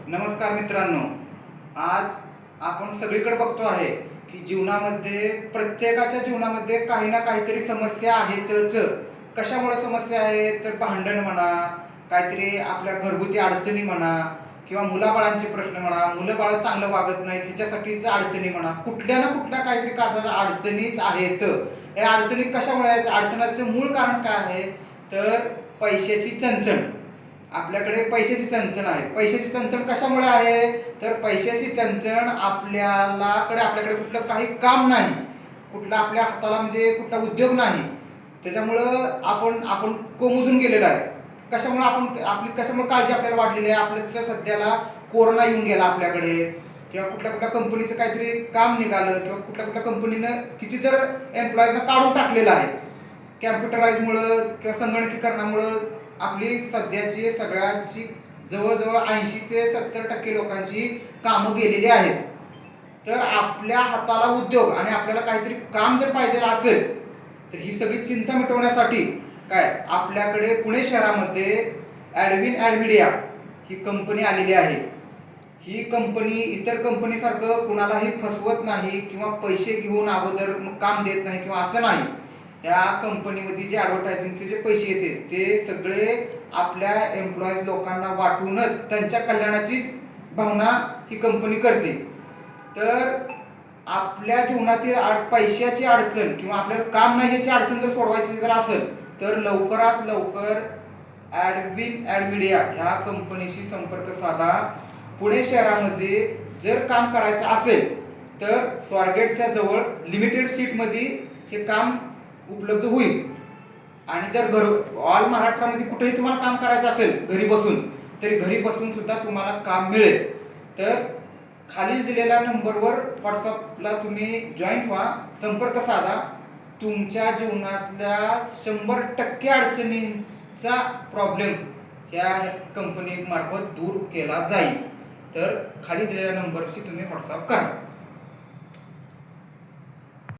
नमस्कार मित्रांनो, आज आपण सगळीकडे बघतो आहे की जीवनामध्ये प्रत्येकाच्या जीवनामध्ये काही ना काहीतरी समस्या आहेतच. कशामुळे समस्या आहेत तर भांडण म्हणा, काहीतरी आपल्या घरगुती अडचणी म्हणा किंवा मुलाबाळांचे प्रश्न म्हणा, मुलं बाळं चांगलं वागत नाहीत ह्याच्यासाठीच अडचणी म्हणा, कुठल्या ना कुठल्या काहीतरी कारणाला अडचणीच आहेत. या अडचणी कशामुळे आहेत? अडचणाचं मूळ कारण काय आहे तर पैशाची चणचण. आपल्याकडे पैशाची चणचण आहे. पैशाची चणचण कशामुळे आहे तर पैशाची चणचण आपल्याकडे कुठलं काही काम नाही, कुठला आपल्या हाताला म्हणजे कुठला उद्योग नाही, त्याच्यामुळं आपण आपण कोमेजून गेलेलो आहे. कशामुळे काळजी आपल्याला वाढलेली आहे? आपल्या सध्याला कोरोना येऊन गेला आपल्याकडे, किंवा कुठल्या कुठल्या कंपनीचं काहीतरी काम निघालं, किंवा कुठल्या कुठल्या कंपनीनं किती तर एम्प्लॉईजना काढून टाकलेलं आहे. कॅम्प्युटराईजमुळं किंवा संगणकीकरणामुळं आपली सध्याची सगळ्यांची जवळजवळ 80 ते 70% लोकांची कामं गेलेली आहेत. तर आपल्या हाताला उद्योग आणि आपल्याला काहीतरी काम जर पाहिजे असेल तर ही सगळी चिंता मिटवण्यासाठी काय आपल्याकडे पुणे शहरामध्ये ॲडविन ॲडमिडिया ही कंपनी आलेली आहे. ही कंपनी इतर कंपनीसारखं कुणालाही फसवत नाही किंवा पैसे घेऊन अगोदर मग काम देत नाही किंवा असं नाही. ह्या कंपनीमध्ये जे ॲडव्हर्टायझिंगचे जे पैसे येते ते सगळे आपल्या एम्प्लॉईज लोकांना वाटूनच त्यांच्या कल्याणाची भावना ही कंपनी करते. तर आपल्या जीवनातील पैशाची अडचण किंवा आपल्याला काम नाही याची अडचण जर सोडवायची जर असेल तर लवकरात लवकर ॲडविन ॲडमिडिया ह्या कंपनीशी संपर्क साधा. पुणे शहरामध्ये जर काम करायचं असेल तर स्वारगेटच्या जवळ लिमिटेड सीटमध्ये हे काम उपलब्ध होईल. आणि जर ऑल महाराष्ट्रामध्ये कुठेही तुम्हाला काम करायचं असेल घरी बसून, तरी घरी बसून सुद्धा तुम्हाला काम मिळेल. तर खालील दिलेल्या नंबरवर व्हॉट्सअपला तुम्ही जॉईन व्हा, संपर्क साधा. तुमच्या जीवनातल्या 100% अडचणींचा प्रॉब्लेम ह्या कंपनीमार्फत दूर केला जाईल. तर खाली दिलेल्या नंबरशी तुम्ही व्हॉट्सअप करा.